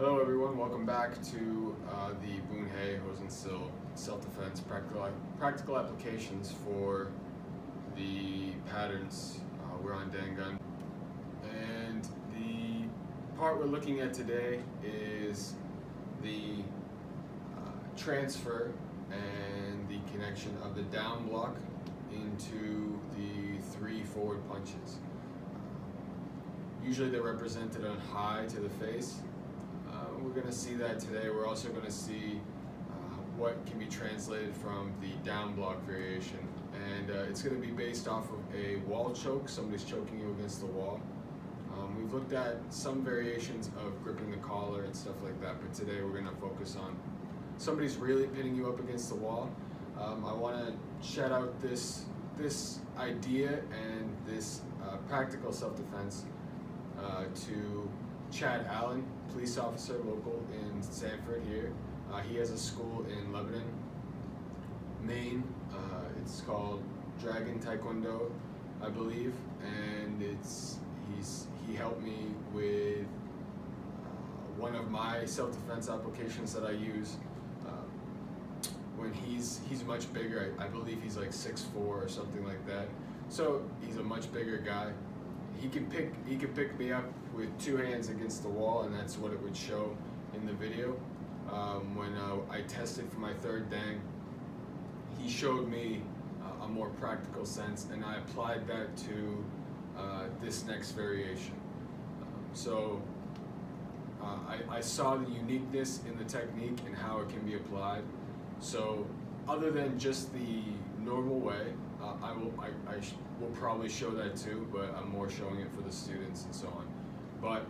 Hello everyone, welcome back to the Boonhae Hosinsul self-defense practical applications for the patterns. We're on Dangun, and the part we're looking at today is the transfer and the connection of the down block into the 3 forward punches. Usually they're represented on high to the face. We're going to see that today. We're also going to see what can be translated from the down block variation. And it's going to be based off of a wall choke. Somebody's choking you against the wall. We've looked at some variations of gripping the collar and stuff like that, but today we're going to focus on somebody's really pinning you up against the wall. I want to shout out this idea and this practical self-defense to Chad Allen, police officer local in Sanford here. He has a school in Lebanon, Maine. It's called Dragon Taekwon-Do, I believe, and he helped me with one of my self-defense applications that I use. When he's much bigger, I believe he's like 6'4" or something like that. So he's a much bigger guy. He can pick me up with 2 hands against the wall, and that's what it would show in the video. When I tested for my 3rd dang, he showed me a more practical sense, and I applied that to this next variation. I saw the uniqueness in the technique and how it can be applied. So other than just the normal way, I will probably show that too, but I'm more showing it for the students and so on. But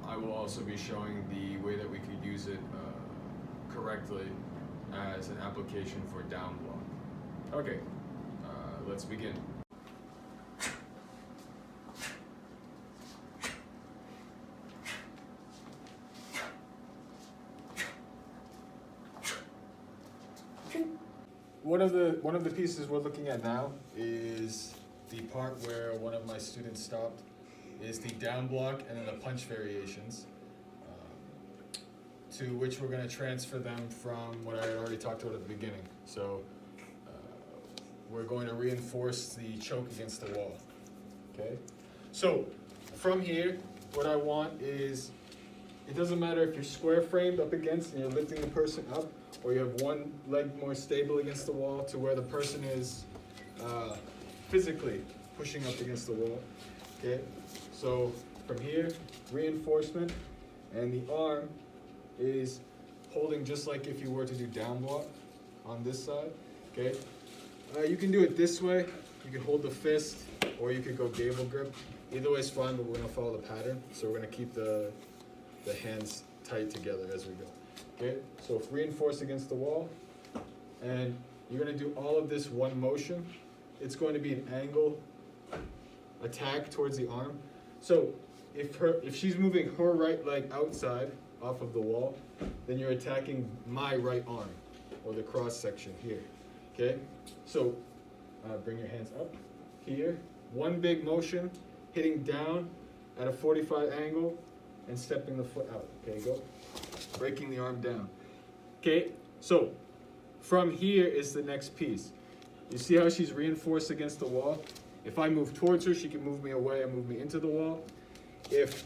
I will also be showing the way that we could use it correctly as an application for down block. Okay, let's begin. One of the pieces we're looking at now is the part where one of my students stopped, is the down block and then the punch variations, to which we're going to transfer them from what I had already talked about at the beginning. So we're going to reinforce the choke against the wall. Okay. So from here, what I want is, it doesn't matter if you're square framed up against and you're lifting the person up, or you have one leg more stable against the wall to where the person is physically pushing up against the wall. Okay, so from here, reinforcement, and the arm is holding just like if you were to do down block on this side. Okay, you can do it this way. You can hold the fist, or you could go Gable Grip. Either way is fine, but we're gonna follow the pattern. So we're gonna keep the hands tight together as we go. Okay, so if reinforce against the wall, and you're going to do all of this one motion. It's going to be an angle attack towards the arm. So if she's moving her right leg outside off of the wall, then you're attacking my right arm, or the cross section here. Okay, so bring your hands up here. One big motion, hitting down at a 45 angle and stepping the foot out. Okay, go. Breaking the arm down. Okay, so from here is the next piece. You see how she's reinforced against the wall? If I move towards her, she can move me away and move me into the wall. If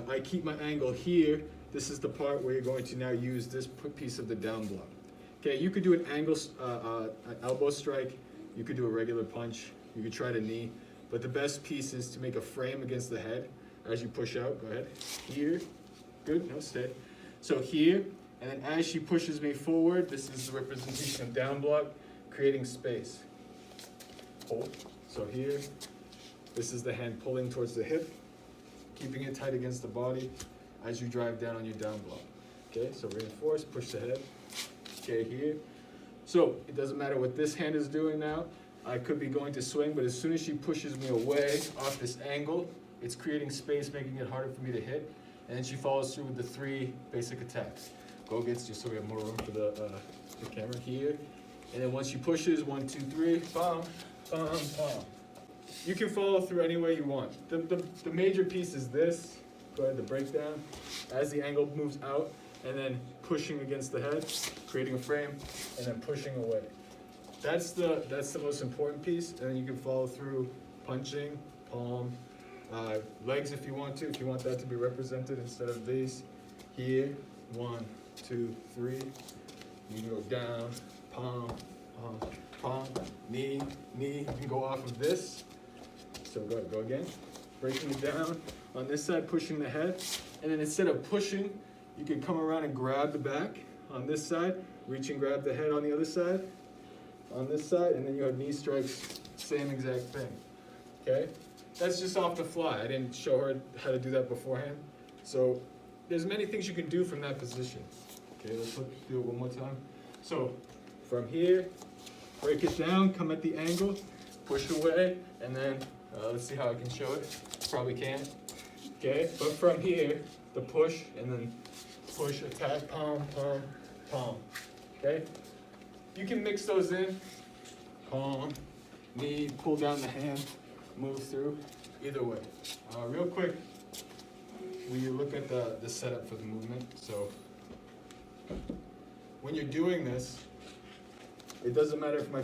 I keep my angle here, this is the part where you're going to now use this piece of the down block. Okay, you could do an angle, an elbow strike. You could do a regular punch. You could try to knee. But the best piece is to make a frame against the head as you push out. Go ahead. Here. Good. No, stay. So here, and then as she pushes me forward, this is the representation of down block, creating space. Hold. So here, this is the hand pulling towards the hip, keeping it tight against the body as you drive down on your down block. Okay, so reinforce, push the head. Okay, here. So it doesn't matter what this hand is doing now. I could be going to swing, but as soon as she pushes me away off this angle, it's creating space, making it harder for me to hit. And then she follows through with the 3 basic attacks. Go gets, just so we have more room for the camera here. And then once she pushes, 1, 2, 3, bam, bam, bam. You can follow through any way you want. The major piece is this. go ahead, the breakdown, as the angle moves out, and then pushing against the head, creating a frame, and then pushing away. That's the most important piece, and then you can follow through punching, palm, legs if you want that to be represented instead of base. Here, 1, 2, 3. You can go down, palm, palm, palm, knee, knee. You can go off of this. So go again. Breaking it down. On this side, pushing the head. And then instead of pushing, you can come around and grab the back. On this side, reach and grab the head on the other side. On this side, and then you have knee strikes, same exact thing. Okay? That's just off the fly. I didn't show her how to do that beforehand. So there's many things you can do from that position. Okay, let's do it one more time. So from here, break it down, come at the angle, push away, and then let's see how I can show it. Probably can't. Okay, but from here, the push, and then push, attack, palm, palm, palm. Okay? You can mix those in. Palm, knee, pull down the hand, move through. Either way. Real quick, we look at the setup for the movement. So when you're doing this, it doesn't matter if my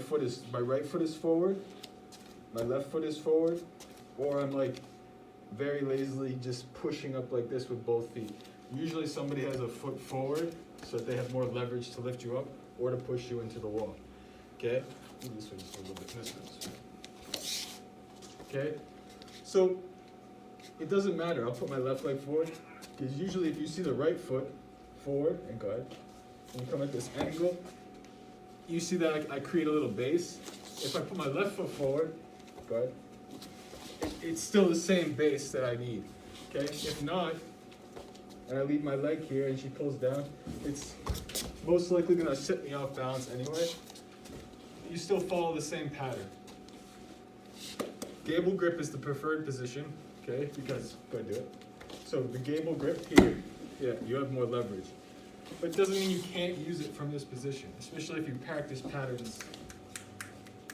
right foot is forward, my left foot is forward, or I'm like very lazily just pushing up like this with both feet. Usually somebody has a foot forward so that they have more leverage to lift you up or to push you into the wall. Okay? This way just a little bit, this way. Okay? So it doesn't matter. I'll put my left leg forward, because usually if you see the right foot forward, and go ahead, and you come at this angle, you see that I create a little base. If I put my left foot forward, go ahead, it's still the same base that I need. Okay? If not, and I leave my leg here and she pulls down, it's most likely gonna set me off balance anyway. You still follow the same pattern. Gable grip is the preferred position, okay? Because, go ahead, do it. So the gable grip here, yeah, you have more leverage. But it doesn't mean you can't use it from this position, especially if you practice patterns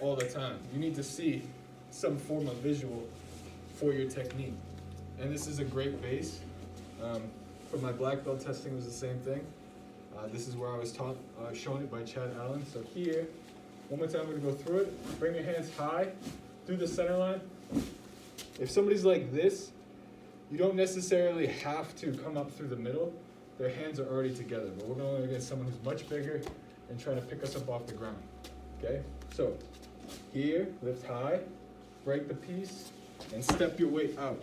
all the time. You need to see some form of visual for your technique. And this is a great base. For my black belt testing, it was the same thing. This is where I was taught, shown it by Chad Allen. So here, one more time, we're gonna go through it. Bring your hands high through the center line. If somebody's like this, you don't necessarily have to come up through the middle. Their hands are already together, but we're going to get someone who's much bigger and trying to pick us up off the ground. Okay? So here, lift high, break the piece, and step your weight out.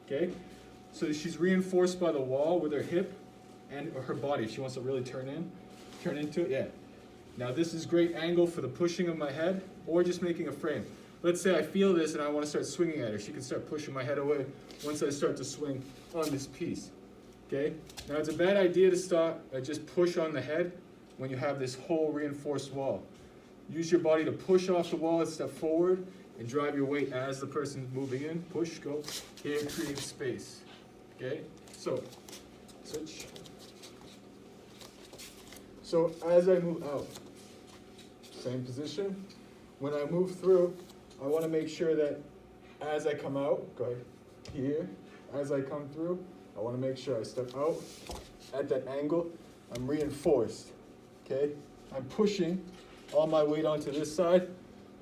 Okay? So she's reinforced by the wall with her hip and her body. If she wants to really turn into it, yeah. Now this is great angle for the pushing of my head or just making a frame. Let's say I feel this and I want to start swinging at her. She can start pushing my head away once I start to swing on this piece. Okay? Now it's a bad idea to start just push on the head when you have this whole reinforced wall. Use your body to push off the wall and step forward and drive your weight as the person's moving in. Push, go. Here, create space. Okay? So, switch. So as I move out, same position. When I move through, I want to make sure that as I come out, go ahead, here, as I come through, I want to make sure I step out at that angle. I'm reinforced, okay? I'm pushing all my weight onto this side,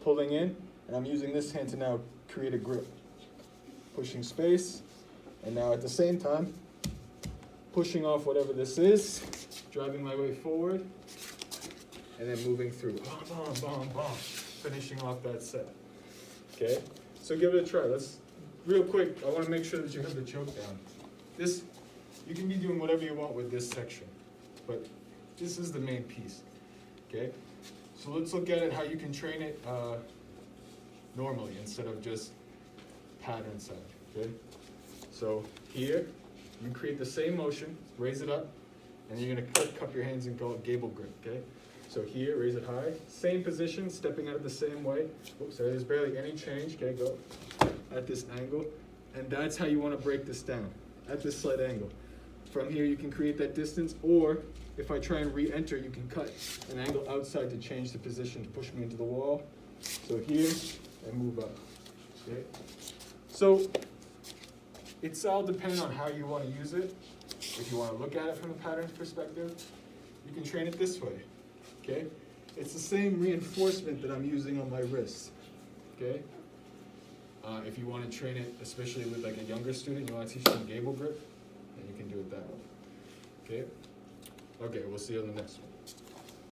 pulling in, and I'm using this hand to now create a grip. Pushing space, and now at the same time, pushing off whatever this is, driving my way forward, and then moving through. Bom, bom, bom, bom. Finishing off that set. Okay? So give it a try. Let's, real quick, I want to make sure that you have the choke down. This, you can be doing whatever you want with this section, but this is the main piece. Okay? So let's look at it, how you can train it normally instead of just pattern side. Okay? So here, you create the same motion, raise it up, and you're going to cup your hands and go gable grip. Okay? So here, raise it high, same position, stepping out the same way. Oops, sorry, there's barely any change. Okay, go at this angle, and that's how you want to break this down, at this slight angle. From here, you can create that distance, or if I try and re-enter, you can cut an angle outside to change the position to push me into the wall. So here, and move up. Okay. So It's all dependent on how you want to use it. If you want to look at it from a patterns perspective, you can train it this way, okay? It's the same reinforcement that I'm using on my wrist, okay? If you want to train it, especially with like a younger student, you want to teach them Gable Grip, then you can do it that way, okay? Okay, we'll see you on the next one.